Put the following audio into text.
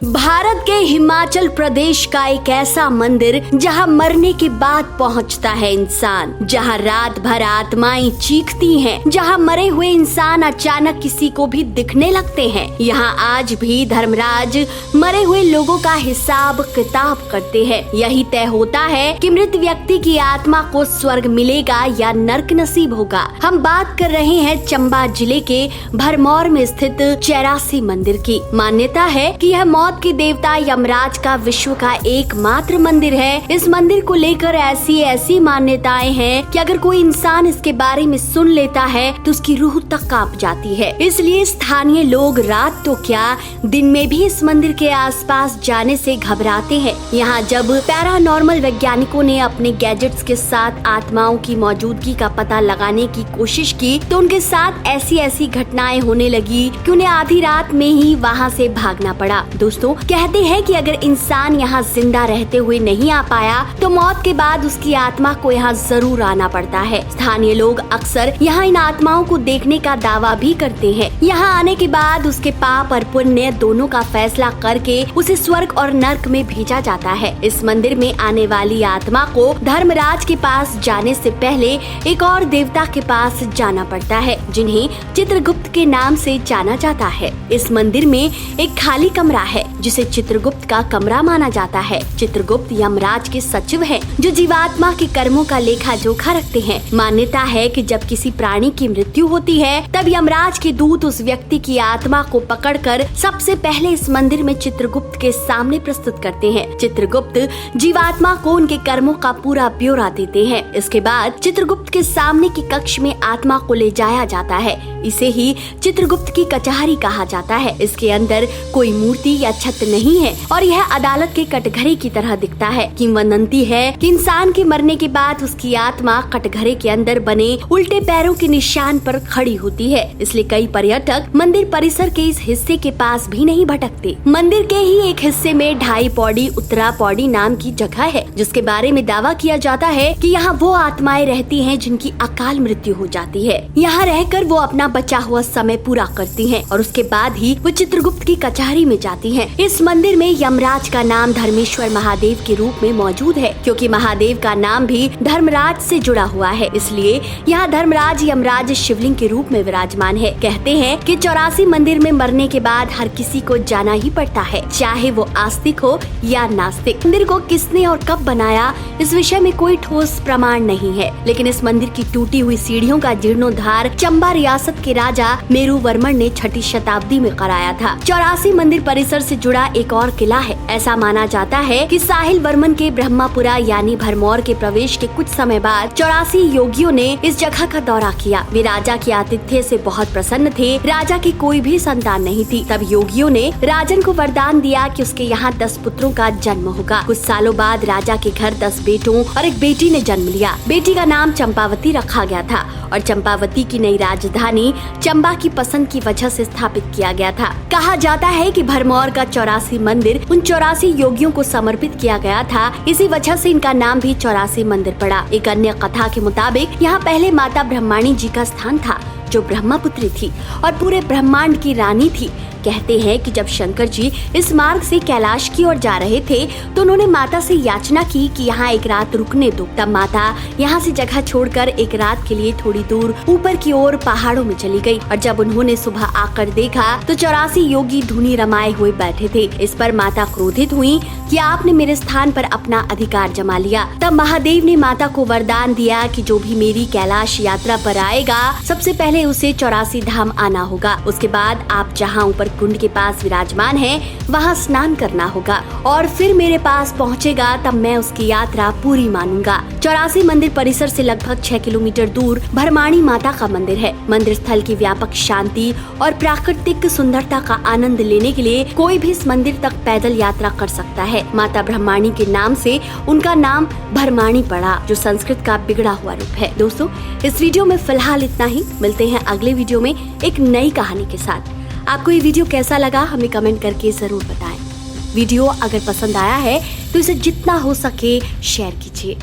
भारत के हिमाचल प्रदेश का एक ऐसा मंदिर जहां मरने के बाद पहुंचता है इंसान, जहां रात भर आत्माएं चीखती हैं, जहां मरे हुए इंसान अचानक किसी को भी दिखने लगते हैं। यहां आज भी धर्मराज मरे हुए लोगों का हिसाब किताब करते हैं। यही तय होता है कि मृत व्यक्ति की आत्मा को स्वर्ग मिलेगा या नर्क नसीब होगा। हम बात कर रहे हैं चंबा जिले के भरमौर में स्थित चौरासी मंदिर की। मान्यता है कि यह मौत के देवता यमराज का विश्व का एकमात्र मंदिर है। इस मंदिर को लेकर ऐसी मान्यताएं हैं कि अगर कोई इंसान इसके बारे में सुन लेता है तो उसकी रूह तक कांप जाती है। इसलिए स्थानीय लोग रात तो क्या दिन में भी इस मंदिर के आसपास जाने से घबराते हैं। यहाँ जब पैरानॉर्मल वैज्ञानिकों ने अपने गैजेट्स के साथ आत्माओं की मौजूदगी का पता लगाने की कोशिश की तो उनके साथ ऐसी घटनाएं होने लगी कि उन्हें आधी रात में ही वहाँ से भागना पड़ा। दोस्तों कहते हैं कि अगर इंसान यहाँ जिंदा रहते हुए नहीं आ पाया तो मौत के बाद उसकी आत्मा को यहाँ जरूर आना पड़ता है। स्थानीय लोग अक्सर यहाँ इन आत्माओं को देखने का दावा भी करते हैं। यहाँ आने के बाद उसके पाप और पुण्य दोनों का फैसला करके उसे स्वर्ग और नर्क में भेजा जाता है। इस मंदिर में आने वाली आत्मा को धर्मराज के पास जाने से पहले एक और देवता के पास जाना पड़ता है, जिन्हें चित्रगुप्त के नाम से जाना जाता है। इस मंदिर में एक खाली कमरा है जिसे चित्रगुप्त का कमरा माना जाता है। चित्रगुप्त यमराज के सचिव हैं, जो जीवात्मा के कर्मों का लेखा जोखा रखते हैं। मान्यता है कि जब किसी प्राणी की मृत्यु होती है तब यमराज के दूत उस व्यक्ति की आत्मा को पकड़कर सबसे पहले इस मंदिर में चित्रगुप्त के सामने प्रस्तुत करते हैं। चित्रगुप्त जीवात्मा को उनके कर्मों का पूरा ब्यौरा देते हैं। इसके बाद चित्रगुप्त के सामने की कक्ष में आत्मा को ले जाया जाता है। इसे ही चित्रगुप्त की कचहरी कहा जाता है। इसके अंदर कोई मूर्ति या छत नहीं है और यह अदालत के कटघरे की तरह दिखता है। किंवदंती है कि इंसान के मरने के बाद उसकी आत्मा कटघरे के अंदर बने उल्टे पैरों के निशान पर खड़ी होती है। इसलिए कई पर्यटक मंदिर परिसर के इस हिस्से के पास भी नहीं भटकते। मंदिर के ही एक हिस्से में 2.5 पौड़ी उत्तरा पौड़ी नाम की जगह है, जिसके बारे में दावा किया जाता है कि यहाँ वो आत्माएं रहती हैं जिनकी अकाल मृत्यु हो जाती है। यहाँ रहकर वो अपना बचा हुआ समय पूरा करती हैं और उसके बाद ही वो चित्रगुप्त की कचहरी में जाती हैं। इस मंदिर में यमराज का नाम धर्मेश्वर महादेव के रूप में मौजूद है, क्योंकि महादेव का नाम भी धर्मराज से जुड़ा हुआ है। इसलिए यहाँ धर्मराज यमराज शिवलिंग के रूप में विराजमान है। कहते हैं कि 84 मंदिर में मरने के बाद हर किसी को जाना ही पड़ता है, चाहे वो आस्तिक हो या नास्तिक। मंदिर को किसने और कब बनाया इस विषय में कोई ठोस प्रमाण नहीं है, लेकिन इस मंदिर की टूटी हुई सीढ़ियों का जीर्णोद्धार चंबा रियासत के राजा मेरू वर्मन ने 6ठी शताब्दी में कराया था। 84 मंदिर परिसर से जुड़ा एक और किला है। ऐसा माना जाता है कि साहिल वर्मन के ब्रह्मपुरा यानी भरमौर के प्रवेश के कुछ समय बाद 84 योगियों ने इस जगह का दौरा किया। वे राजा के आतिथ्य से बहुत प्रसन्न थे। राजा की कोई भी संतान नहीं थी। तब योगियों ने राजन को वरदान दिया कि उसके यहाँ 10 पुत्रों का जन्म होगा। कुछ सालों बाद राजा के घर 10 बेटों और एक बेटी ने जन्म लिया। बेटी का नाम चंपावती रखा गया था और चंपावती की नई राजधानी चंबा की पसंद की वजह से स्थापित किया गया था। कहा जाता है कि भरमौर का 84 मंदिर उन 84 योगियों को समर्पित किया गया था। इसी वजह से इनका नाम भी 84 मंदिर पड़ा। एक अन्य कथा के मुताबिक यहाँ पहले माता ब्रह्माणी जी का स्थान था, जो ब्रह्मपुत्री थी और पूरे ब्रह्मांड की रानी थी। कहते हैं कि जब शंकर जी इस मार्ग से कैलाश की ओर जा रहे थे तो उन्होंने माता से याचना की कि यहाँ एक रात रुकने दो। तब माता यहाँ से जगह छोड़कर एक रात के लिए थोड़ी दूर ऊपर की ओर पहाड़ों में चली गई और जब उन्होंने सुबह आकर देखा तो 84 योगी धुनी रमाए हुए बैठे थे। इस पर माता क्रोधित हुई कि आपने मेरे स्थान पर अपना अधिकार जमा लिया। तब महादेव ने माता को वरदान दिया कि जो भी मेरी कैलाश यात्रा पर आएगा सबसे पहले उसे 84 धाम आना होगा। उसके बाद आप जहाँ ऊपर कुंड के पास विराजमान है वहाँ स्नान करना होगा और फिर मेरे पास पहुँचेगा, तब मैं उसकी यात्रा पूरी मानूंगा। 84 मंदिर परिसर से लगभग 6 किलोमीटर दूर भरमाणी माता का मंदिर है। मंदिर स्थल की व्यापक शांति और प्राकृतिक सुंदरता का आनंद लेने के लिए कोई भी इस मंदिर तक पैदल यात्रा कर सकता है। माता ब्रह्माणी के नाम से उनका नाम भरमाणी पड़ा, जो संस्कृत का बिगड़ा हुआ रूप है। दोस्तों इस वीडियो में फिलहाल इतना ही। मिलते हैं अगले वीडियो में एक नई कहानी के साथ। आपको ये वीडियो कैसा लगा हमें कमेंट करके जरूर बताएं। वीडियो अगर पसंद आया है तो इसे जितना हो सके शेयर कीजिए।